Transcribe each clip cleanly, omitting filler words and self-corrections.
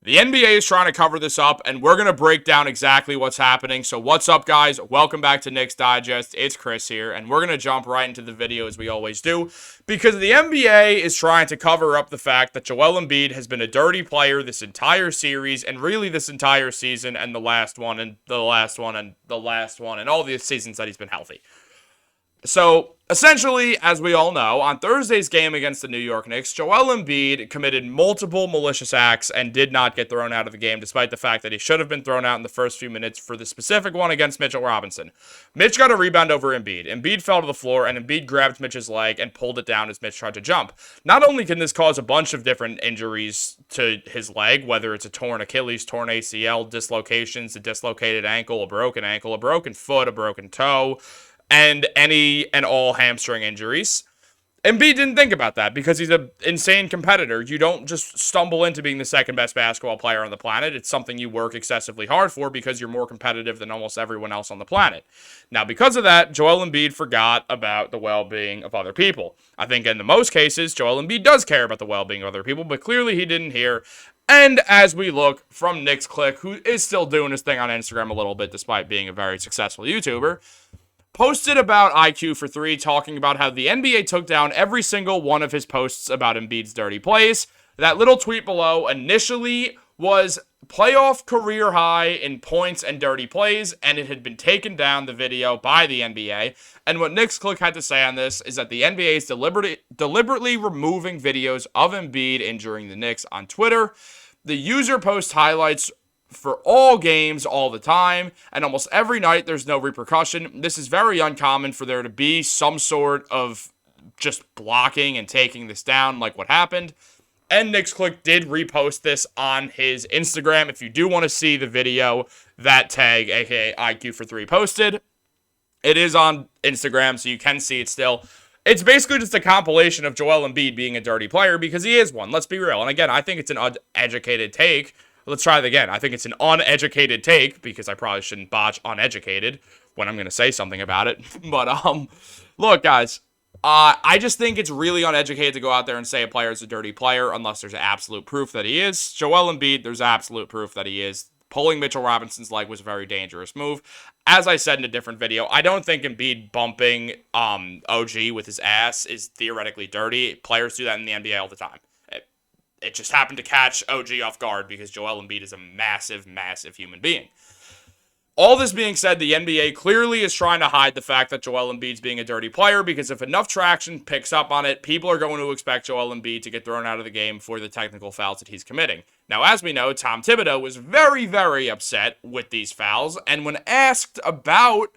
The NBA is trying to cover this up, and we're going to break down exactly what's happening. So what's up, guys? Welcome back to Knicks Digest. It's Chris here, and we're going to jump right into the video as we always do, because the NBA is trying to cover up the fact that Joel Embiid has been a dirty player this entire series, and really this entire season, and the last one, and the last one, and the last one, and all the seasons that he's been healthy. So, essentially, as we all know, on Thursday's game against the New York Knicks, Joel Embiid committed multiple malicious acts and did not get thrown out of the game, despite the fact that he should have been thrown out in the first few minutes for the specific one against Mitchell Robinson. Mitch got a rebound over Embiid. Embiid fell to the floor, and Embiid grabbed Mitch's leg and pulled it down as Mitch tried to jump. Not only can this cause a bunch of different injuries to his leg, whether it's a torn Achilles, torn ACL, dislocations, a dislocated ankle, a broken foot, a broken toe, and any and all hamstring injuries. Embiid didn't think about that because he's an insane competitor. You don't just stumble into being the second best basketball player on the planet. It's something you work excessively hard for because you're more competitive than almost everyone else on the planet. Now, because of that, Joel Embiid forgot about the well-being of other people. I think in the most cases, Joel Embiid does care about the well-being of other people, but clearly he didn't hear. And as we look from Nick's Click, who is still doing his thing on Instagram a little bit despite being a very successful YouTuber, posted about IQ for 3, talking about how the NBA took down every single one of his posts about Embiid's dirty plays. That little tweet below initially was playoff career high in points and dirty plays, and it had been taken down, the video, by the NBA. And what Nick's Click had to say on this is that the NBA is deliberately removing videos of Embiid injuring the Knicks on Twitter. The user posts highlights for all games all the time, and almost every night there's no repercussion. This is very uncommon for there to be some sort of just blocking and taking this down like what happened. And Nick's Click did repost this on his Instagram. If you do want to see the video that tag, aka IQ for 3, posted, it is on Instagram, so you can see it still. It's basically just a compilation of Joel Embiid being a dirty player because he is one. Let's be real. And again, I think it's an uneducated take. Let's try it again. I think it's an uneducated take because I probably shouldn't botch uneducated when I'm going to say something about it. But, look, guys, I just think it's really uneducated to go out there and say a player is a dirty player unless there's absolute proof that he is. Joel Embiid, there's absolute proof that he is. Pulling Mitchell Robinson's leg was a very dangerous move. As I said in a different video, I don't think Embiid bumping OG with his ass is theoretically dirty. Players do that in the NBA all the time. It just happened to catch OG off guard because Joel Embiid is a massive, massive human being. All this being said, the NBA clearly is trying to hide the fact that Joel Embiid's being a dirty player because if enough traction picks up on it, people are going to expect Joel Embiid to get thrown out of the game for the technical fouls that he's committing. Now, as we know, Tom Thibodeau was very, very upset with these fouls, and when asked about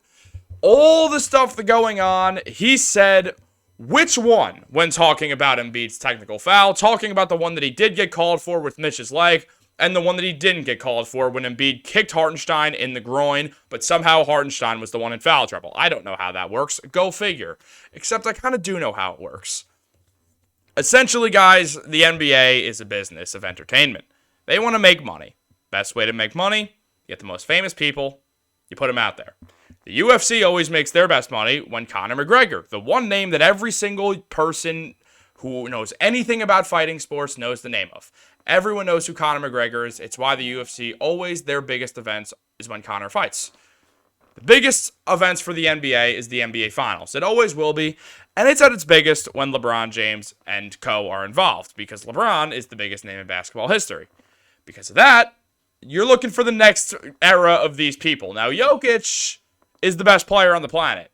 all the stuff that's going on, he said, which one, when talking about Embiid's technical foul, talking about the one that he did get called for with Mitch's leg, and the one that he didn't get called for when Embiid kicked Hartenstein in the groin, but somehow Hartenstein was the one in foul trouble. I don't know how that works. Go figure. Except I kind of do know how it works. Essentially, guys, the NBA is a business of entertainment. They want to make money. Best way to make money, get the most famous people, you put them out there. The UFC always makes their best money when Conor McGregor, the one name that every single person who knows anything about fighting sports knows the name of. Everyone knows who Conor McGregor is. It's why the UFC always, their biggest events is when Conor fights. The biggest events for the NBA is the NBA Finals. It always will be, and it's at its biggest when LeBron James and co. are involved, because LeBron is the biggest name in basketball history. Because of that, you're looking for the next era of these people. Now, Jokic is the best player on the planet,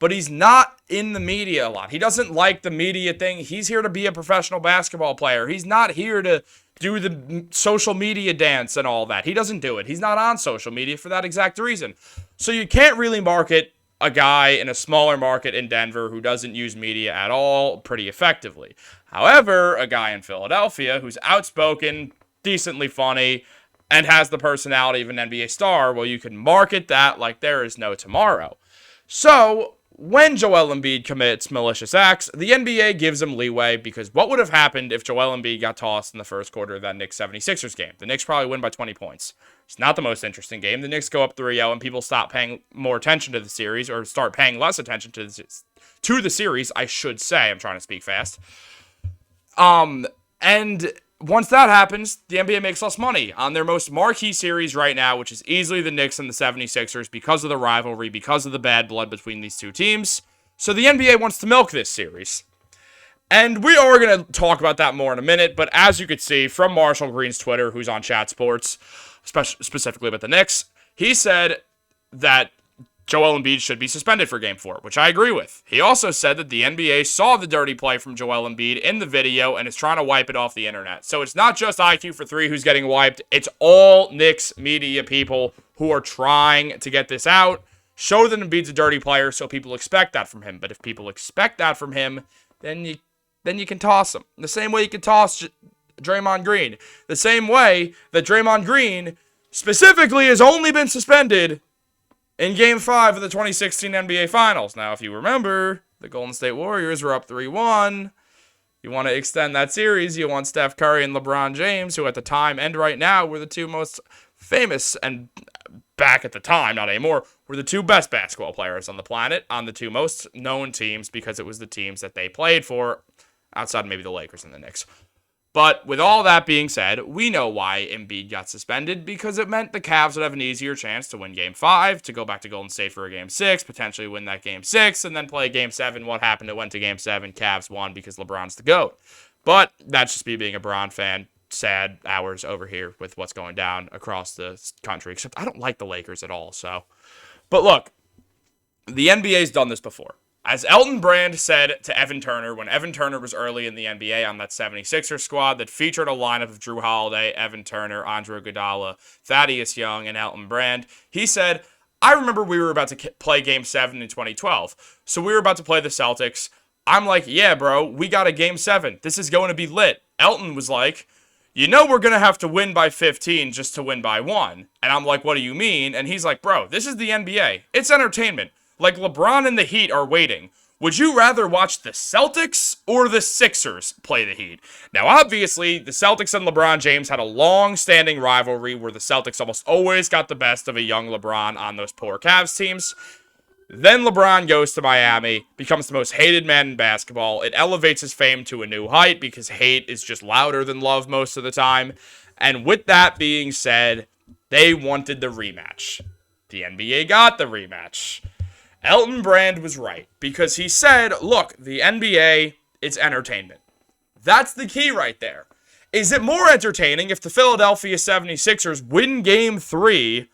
but he's not in the media a lot. He doesn't like the media thing. He's here to be a professional basketball player. He's not here to do the social media dance and all that. He doesn't do it. He's not on social media for that exact reason. So you can't really market a guy in a smaller market in Denver who doesn't use media at all pretty effectively. However, a guy in Philadelphia who's outspoken, decently funny, and has the personality of an NBA star, well, you can market that like there is no tomorrow. So, when Joel Embiid commits malicious acts, the NBA gives him leeway because what would have happened if Joel Embiid got tossed in the first quarter of that Knicks 76ers game? The Knicks probably win by 20 points. It's not the most interesting game. The Knicks go up 3-0 and people stop paying more attention to the series or start paying less attention to the series, I should say. I'm trying to speak fast. And once that happens, the NBA makes less money on their most marquee series right now, which is easily the Knicks and the 76ers because of the rivalry, because of the bad blood between these two teams. So the NBA wants to milk this series. And we are going to talk about that more in a minute, but as you could see from Marshall Green's Twitter, who's on Chat Sports, specifically about the Knicks, he said that Joel Embiid should be suspended for Game 4, which I agree with. He also said that the NBA saw the dirty play from Joel Embiid in the video and is trying to wipe it off the internet. So it's not just IQ for 3 who's getting wiped. It's all Knicks media people who are trying to get this out. Show that Embiid's a dirty player so people expect that from him. But if people expect that from him, then you can toss him. The same way you can toss Draymond Green. The same way that Draymond Green specifically has only been suspended in Game 5 of the 2016 NBA Finals. Now, if you remember, the Golden State Warriors were up 3-1. You want to extend that series, you want Steph Curry and LeBron James, who at the time and right now were the two most famous, and back at the time, not anymore, were the two best basketball players on the planet, on the two most known teams, because it was the teams that they played for, outside maybe the Lakers and the Knicks. But with all that being said, we know why Embiid got suspended, because it meant the Cavs would have an easier chance to win Game 5, to go back to Golden State for a Game 6, potentially win that Game 6, and then play Game 7. What happened? It went to Game 7. Cavs won because LeBron's the GOAT. But that's just me being a Bron fan. Sad hours over here with what's going down across the country, except I don't like the Lakers at all. So, but look, the NBA's done this before. As Elton Brand said to Evan Turner when Evan Turner was early in the NBA on that 76ers squad that featured a lineup of Drew Holiday, Evan Turner, Andre Iguodala, Thaddeus Young, and Elton Brand, he said, I remember we were about to play Game 7 in 2012, so we were about to play the Celtics. I'm like, yeah, bro, we got a Game 7. This is going to be lit. Elton was like, you know we're going to have to win by 15 just to win by 1. And I'm like, what do you mean? And he's like, bro, this is the NBA. It's entertainment. Like, LeBron and the Heat are waiting. Would you rather watch the Celtics or the Sixers play the Heat? Now, obviously, the Celtics and LeBron James had a long-standing rivalry where the Celtics almost always got the best of a young LeBron on those poor Cavs teams. Then LeBron goes to Miami, becomes the most hated man in basketball. It elevates his fame to a new height because hate is just louder than love most of the time. And with that being said, they wanted the rematch. The NBA got the rematch. Elton Brand was right, because he said, look, the NBA, it's entertainment. That's the key right there. Is it more entertaining if the Philadelphia 76ers win Game 3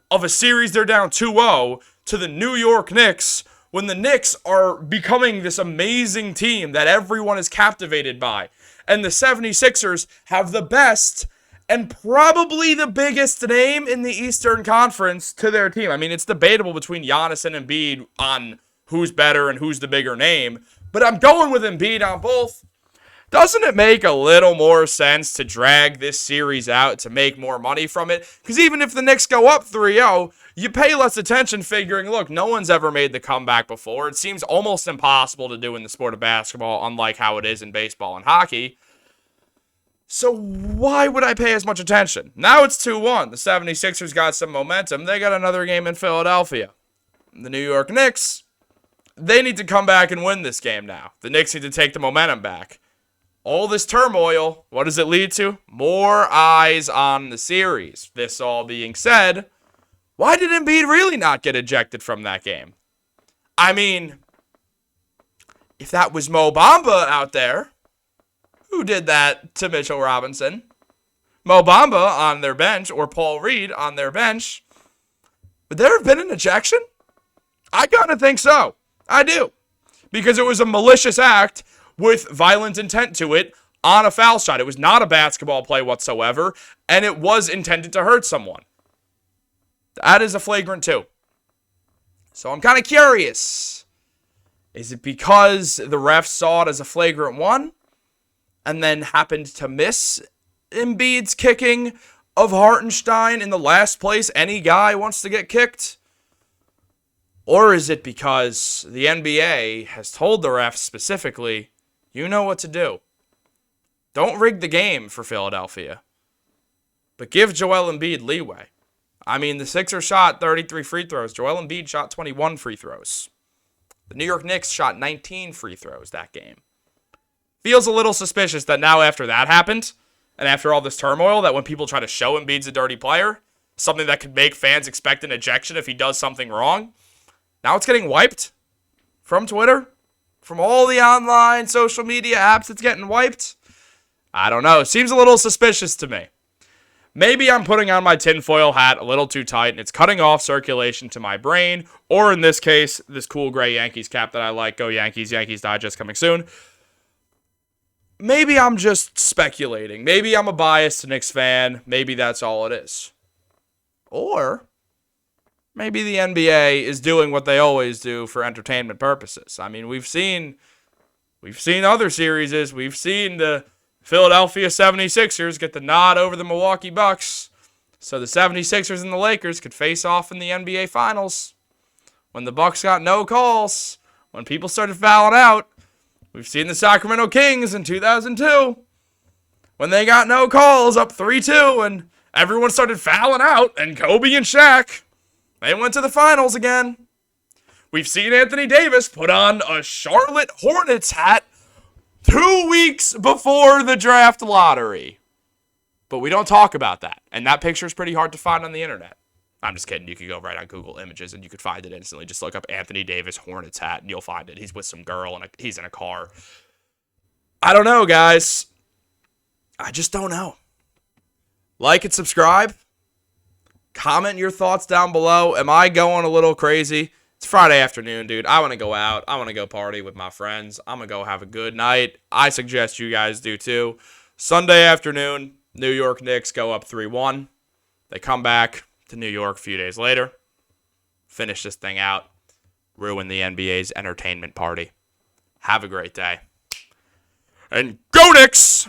of a series they're down 2-0 to the New York Knicks, when the Knicks are becoming this amazing team that everyone is captivated by, and the 76ers have the best and probably the biggest name in the Eastern Conference to their team? I mean, it's debatable between Giannis and Embiid on who's better and who's the bigger name, but I'm going with Embiid on both. Doesn't it make a little more sense to drag this series out to make more money from it? Because even if the Knicks go up 3-0, you pay less attention figuring, look, no one's ever made the comeback before. It seems almost impossible to do in the sport of basketball, unlike how it is in baseball and hockey. So why would I pay as much attention? Now it's 2-1. The 76ers got some momentum. They got another game in Philadelphia. The New York Knicks, they need to come back and win this game now. The Knicks need to take the momentum back. All this turmoil, what does it lead to? More eyes on the series. This all being said, why did Embiid really not get ejected from that game? I mean, if that was Mo Bamba out there, who did that to Mitchell Robinson? Mo Bamba on their bench, or Paul Reed on their bench. Would there have been an ejection? I kind of think so. I do. Because it was a malicious act with violent intent to it on a foul shot. It was not a basketball play whatsoever, and it was intended to hurt someone. That is a flagrant 2. So I'm kind of curious. Is it because the refs saw it as a flagrant 1? And then happened to miss Embiid's kicking of Hartenstein in the last place any guy wants to get kicked? Or is it because the NBA has told the refs specifically, you know what to do. Don't rig the game for Philadelphia, but give Joel Embiid leeway. I mean, the Sixers shot 33 free throws. Joel Embiid shot 21 free throws. The New York Knicks shot 19 free throws that game. Feels a little suspicious that now after that happened, And after all this turmoil, that when people try to show Embiid's a dirty player, something that could make fans expect an ejection if he does something wrong, now it's getting wiped from Twitter, from all the online social media apps. It's getting wiped. I don't know. It seems a little suspicious to me. Maybe I'm putting on my tinfoil hat a little too tight, and it's cutting off circulation to my brain, or in this case, this cool gray Yankees cap that I like. Go Yankees. Yankees Digest coming soon. Maybe I'm just speculating. Maybe I'm a biased Knicks fan. Maybe that's all it is. Or maybe the NBA is doing what they always do for entertainment purposes. I mean, we've seen other series. We've seen the Philadelphia 76ers get the nod over the Milwaukee Bucks, so the 76ers and the Lakers could face off in the NBA Finals. When the Bucks got no calls, when people started fouling out, we've seen the Sacramento Kings in 2002, when they got no calls, up 3-2, and everyone started fouling out, and Kobe and Shaq, they went to the finals again. We've seen Anthony Davis put on a Charlotte Hornets hat 2 weeks before the draft lottery. But we don't talk about that. And that picture is pretty hard to find on the internet. I'm just kidding. You could go right on Google Images and you could find it instantly. Just look up Anthony Davis Hornets hat and you'll find it. He's with some girl and he's in a car. I don't know, guys. I just don't know. Like and subscribe. Comment your thoughts down below. Am I going a little crazy? It's Friday afternoon, dude. I want to go out. I want to go party with my friends. I'm going to go have a good night. I suggest you guys do too. Sunday afternoon, New York Knicks go up 3-1. They come back to New York a few days later. Finish this thing out. Ruin the NBA's entertainment party. Have a great day. And go Knicks!